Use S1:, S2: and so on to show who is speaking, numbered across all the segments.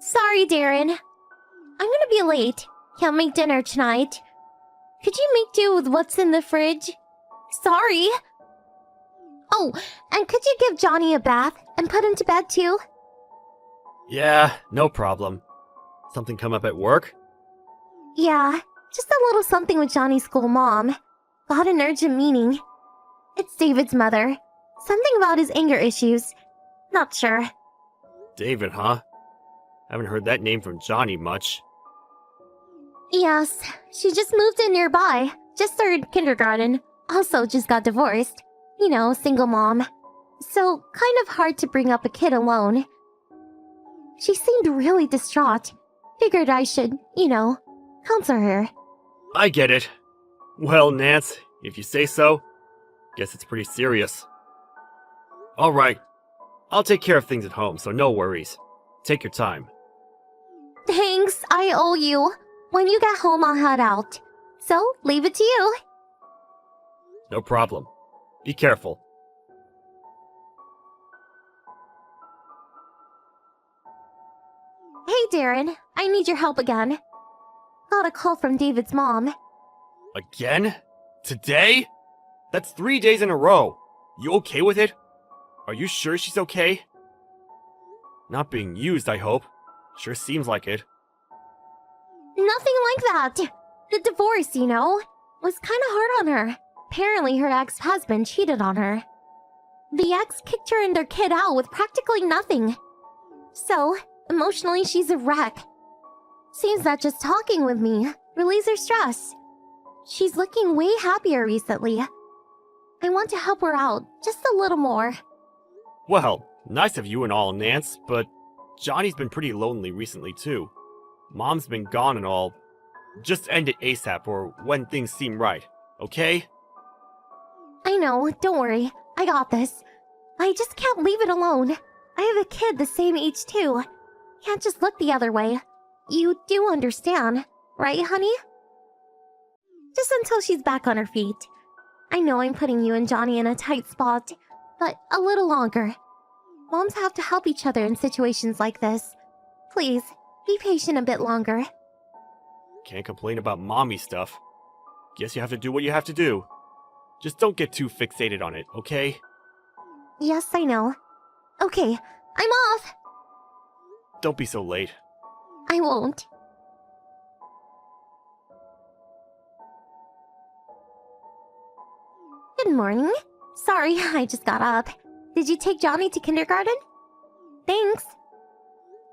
S1: Sorry, Darren. I'm gonna be late. Can't make dinner tonight. Could you make do with what's in the fridge? Sorry. Oh, and could you give Johnny a bath and put him to bed too?
S2: Yeah, no problem. Something come up at work?
S1: Yeah, just a little something with Johnny's school mom. Got an urgent meeting. It's David's mother. Something about his anger issues. Not sure.
S2: David, huh? Haven't heard that name from Johnny much.
S1: Yes, she just moved in nearby. Just started kindergarten. Also just got divorced. You know, single mom. So, kind of hard to bring up a kid alone. She seemed really distraught. Figured I should, counsel her.
S2: I get it. Well, Nance, if you say so, guess it's pretty serious. Alright, I'll take care of things at home, so no worries. Take your time.
S1: Thanks, I owe you. When you get home, I'll head out. So, leave it to you.
S2: No problem. Be careful.
S1: Hey, Darren, I need your help again. Got a call from David's mom.
S2: Again? Today? That's 3 days in a row. You okay with it? Are you sure she's okay? Not being used, I hope. Sure seems like it.
S1: Nothing like that. The divorce, was kinda hard on her. Apparently her ex-husband cheated on her. The ex kicked her and their kid out with practically nothing. So, emotionally she's a wreck. Seems that just talking with me relieves her stress. She's looking way happier recently. I want to help her out just a little more.
S2: Well, nice of you and all, Nance, but Johnny's been pretty lonely recently too. Mom's been gone and all. Just end it ASAP or when things seem right, okay?
S1: I know, don't worry. I got this. I just can't leave it alone. I have a kid the same age too. Can't just look the other way. You do understand, right, honey? Just until she's back on her feet. I know I'm putting you and Johnny in a tight spot, but a little longer. Moms have to help each other in situations like this. Please, be patient a bit longer.
S2: Can't complain about mommy stuff. Guess you have to do what you have to do. Just don't get too fixated on it, okay?
S1: Yes, I know. Okay, I'm off!
S2: Don't be so late.
S1: I won't. Good morning. Sorry, I just got up. Did you take Johnny to kindergarten? Thanks.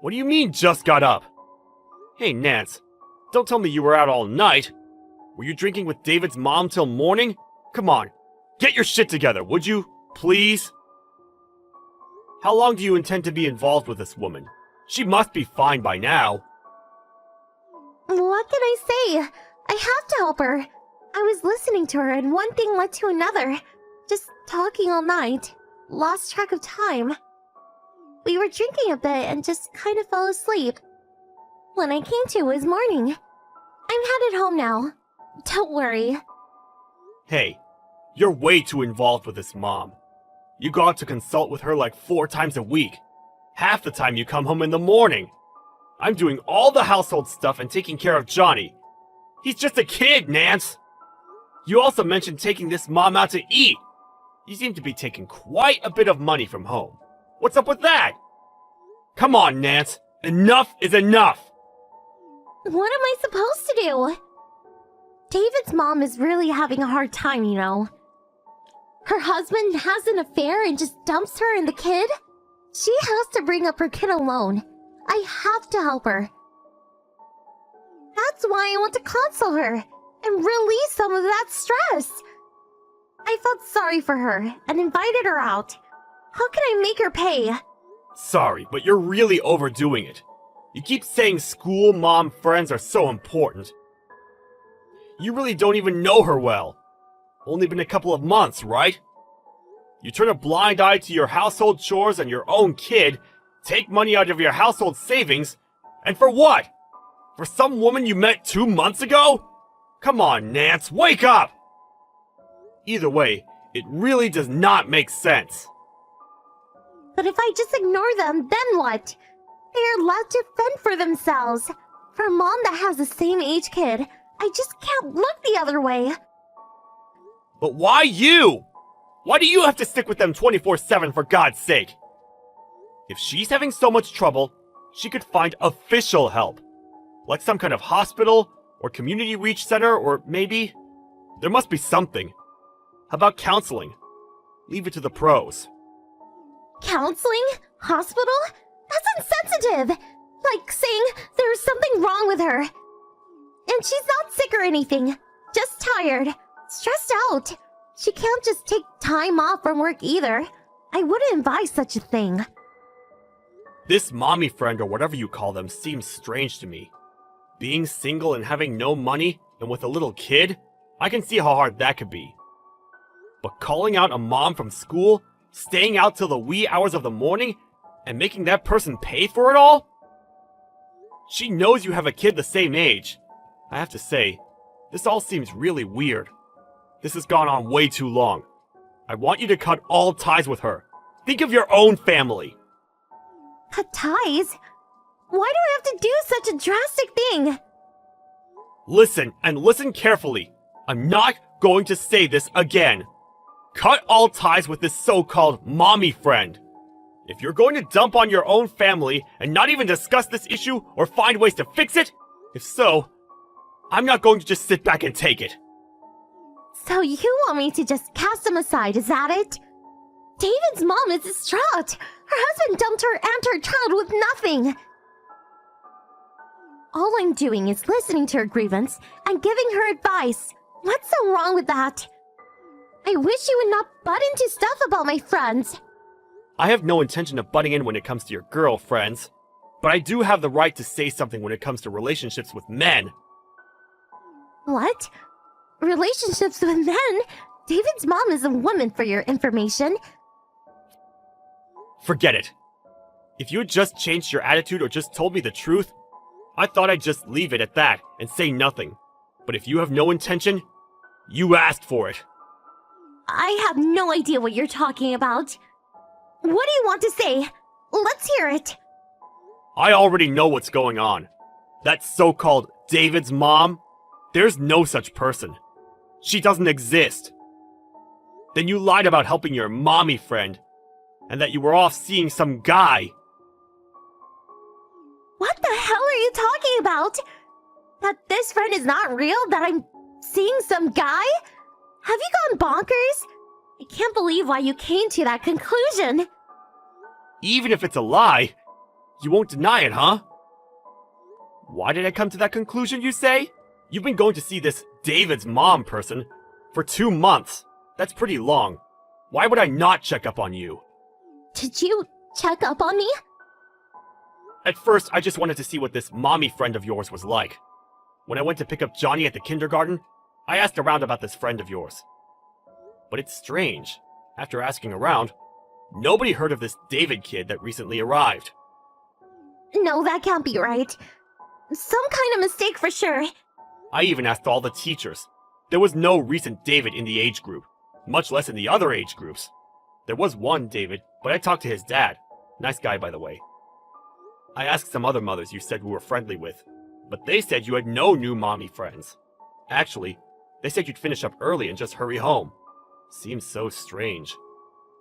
S2: What do you mean, just got up? Hey, Nance, don't tell me you were out all night. Were you drinking with David's mom till morning? Come on, get your shit together, would you? Please? How long do you intend to be involved with this woman? She must be fine by now.
S1: What can I say? I have to help her. I was listening to her and one thing led to another. Just talking all night. Lost track of time. We were drinking a bit and just kind of fell asleep. When I came to, it was morning. I'm headed home now. Don't worry.
S2: Hey, you're way too involved with this mom. You go out to consult with her like 4 times a week. Half the time you come home in the morning. I'm doing all the household stuff and taking care of Johnny. He's just a kid, Nance. You also mentioned taking this mom out to eat. You seem to be taking quite a bit of money from home. What's up with that? Come on, Nance. Enough is enough.
S1: What am I supposed to do? David's mom is really having a hard time, Her husband has an affair and just dumps her and the kid? She has to bring up her kid alone. I have to help her. That's why I want to console her and release some of that stress. I felt sorry for her and invited her out. How can I make her pay?
S2: Sorry, but you're really overdoing it. You keep saying school, mom, friends are so important. You really don't even know her well. Only been a couple of months, right? You turn a blind eye to your household chores and your own kid, take money out of your household savings, and for what? For some woman you met 2 months ago? Come on, Nance, wake up! Either way, it really does not make sense.
S1: But if I just ignore them, then what? They are allowed to fend for themselves. For a mom that has the same age kid, I just can't look the other way.
S2: But why you? Why do you have to stick with them 24/7 for God's sake? If she's having so much trouble, she could find official help. Like some kind of hospital, or community reach center, or maybe... There must be something. How about counseling? Leave it to the pros.
S1: Counseling? Hospital? That's insensitive! Like saying there's something wrong with her. And she's not sick or anything. Just tired. Stressed out. She can't just take time off from work either. I wouldn't advise such a thing.
S2: This mommy friend or whatever you call them seems strange to me. Being single and having no money and with a little kid, I can see how hard that could be. But calling out a mom from school, staying out till the wee hours of the morning, and making that person pay for it all? She knows you have a kid the same age. I have to say, this all seems really weird. This has gone on way too long. I want you to cut all ties with her. Think of your own family.
S1: Cut ties? Why do I have to do such a drastic thing?
S2: Listen, and listen carefully. I'm not going to say this again. Cut all ties with this so-called mommy friend. If you're going to dump on your own family and not even discuss this issue or find ways to fix it, if so, I'm not going to just sit back and take it.
S1: So you want me to just cast him aside, is that it? David's mom is distraught. Her husband dumped her and her child with nothing. All I'm doing is listening to her grievance and giving her advice. What's so wrong with that? I wish you would not butt into stuff about my friends.
S2: I have no intention of butting in when it comes to your girlfriends, but I do have the right to say something when it comes to relationships with men.
S1: What? Relationships with men? David's mom is a woman, for your information.
S2: Forget it. If you had just changed your attitude or just told me the truth, I thought I'd just leave it at that and say nothing. But if you have no intention, you asked for it.
S1: I have no idea what you're talking about. What do you want to say? Let's hear it.
S2: I already know what's going on. That so-called David's mom, there's no such person. She doesn't exist. Then you lied about helping your mommy friend, and that you were off seeing some guy.
S1: What the hell are you talking about? That this friend is not real? That I'm seeing some guy? Have you gone bonkers? I can't believe why you came to that conclusion.
S2: Even if it's a lie, you won't deny it, huh? Why did I come to that conclusion, you say? You've been going to see this David's mom person for 2 months. That's pretty long. Why would I not check up on you?
S1: Did you check up on me?
S2: At first, I just wanted to see what this mommy friend of yours was like. When I went to pick up Johnny at the kindergarten, I asked around about this friend of yours. But it's strange. After asking around, nobody heard of this David kid that recently arrived.
S1: No, that can't be right. Some kind of mistake for sure.
S2: I even asked all the teachers. There was no recent David in the age group, much less in the other age groups. There was one David, but I talked to his dad. Nice guy, by the way. I asked some other mothers you said we were friendly with, but they said you had no new mommy friends. Actually, they said you'd finish up early and just hurry home. Seems so strange.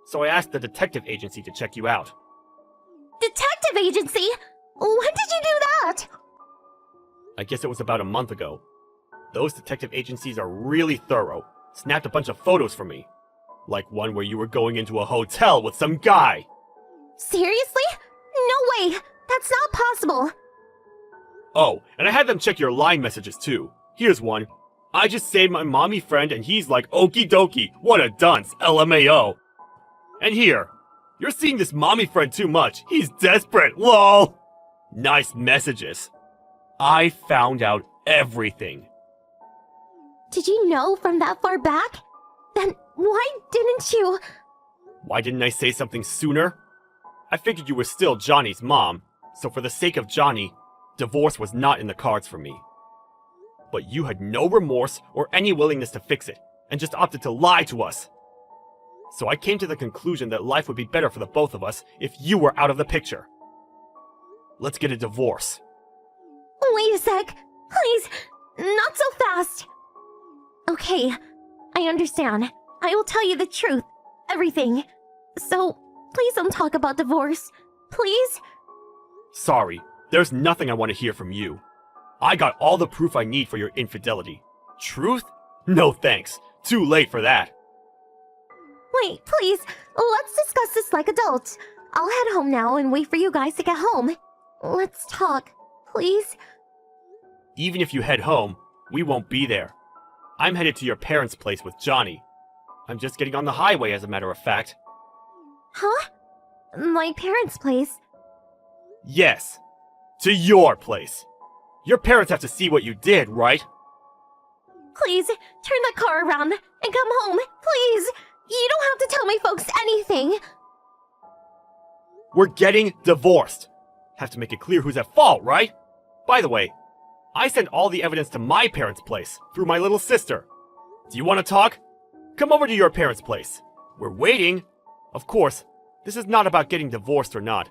S2: So I asked the detective agency to check you out.
S1: Detective agency? When did you do that?
S2: I guess it was about a month ago. Those detective agencies are really thorough. Snapped a bunch of photos for me. Like one where you were going into a hotel with some guy.
S1: Seriously? No way! That's not possible!
S2: Oh, and I had them check your line messages too. Here's one. I just saved my mommy friend and he's like, okie dokie, what a dunce, LMAO. And here, you're seeing this mommy friend too much. He's desperate, lol. Nice messages. I found out everything.
S1: Did you know from that far back? Then why didn't you?
S2: Why didn't I say something sooner? I figured you were still Johnny's mom, so for the sake of Johnny, divorce was not in the cards for me. But you had no remorse or any willingness to fix it, and just opted to lie to us. So I came to the conclusion that life would be better for the both of us if you were out of the picture. let's get a divorce.
S1: Wait a sec. Please, not so fast. Okay, I understand. I will tell you the truth. Everything. So, please don't talk about divorce. Please?
S2: Sorry, there's nothing I want to hear from you. I got all the proof I need for your infidelity. Truth? No thanks. Too late for that.
S1: Wait, please. Let's discuss this like adults. I'll head home now and wait for you guys to get home. Let's talk, please.
S2: Even if you head home, we won't be there. I'm headed to your parents' place with Johnny. I'm just getting on the highway, as a matter of fact.
S1: Huh? My parents' place?
S2: Yes, to your place. Your parents have to see what you did, right?
S1: Please, turn the car around and come home, please. You don't have to tell my folks anything.
S2: We're getting divorced. Have to make it clear who's at fault, right? By the way, I sent all the evidence to my parents' place through my little sister. Do you want to talk? Come over to your parents' place. We're waiting. Of course, this is not about getting divorced or not.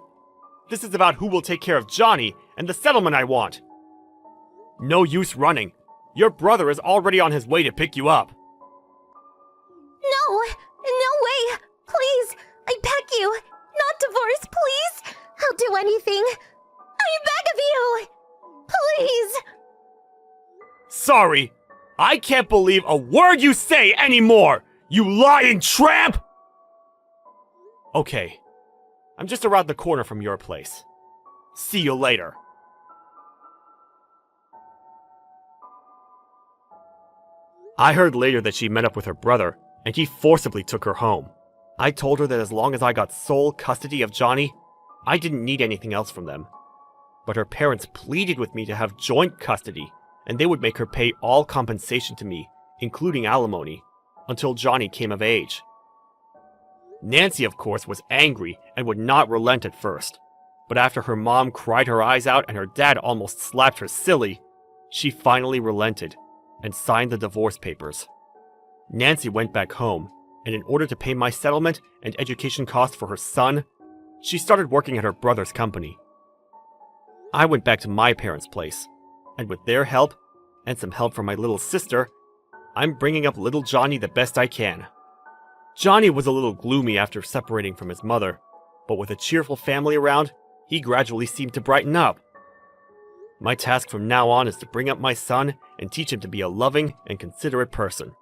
S2: This is about who will take care of Johnny and the settlement I want. No use running. Your brother is already on his way to pick you up.
S1: No way. Please, I beg you. Not divorce, please. I'll do anything. I beg of you. Please.
S2: Sorry, I can't believe a word you say anymore, you lying tramp! Okay, I'm just around the corner from your place. See you later. I heard later that she met up with her brother, and he forcibly took her home. I told her that as long as I got sole custody of Johnny, I didn't need anything else from them. But her parents pleaded with me to have joint custody, and they would make her pay all compensation to me, including alimony, until Johnny came of age. Nancy, of course, was angry and would not relent at first, but after her mom cried her eyes out and her dad almost slapped her silly, she finally relented and signed the divorce papers. Nancy went back home, and in order to pay my settlement and education costs for her son, she started working at her brother's company. I went back to my parents' place, and with their help, and some help from my little sister, I'm bringing up little Johnny the best I can. Johnny was a little gloomy after separating from his mother, but with a cheerful family around, he gradually seemed to brighten up. My task from now on is to bring up my son and teach him to be a loving and considerate person.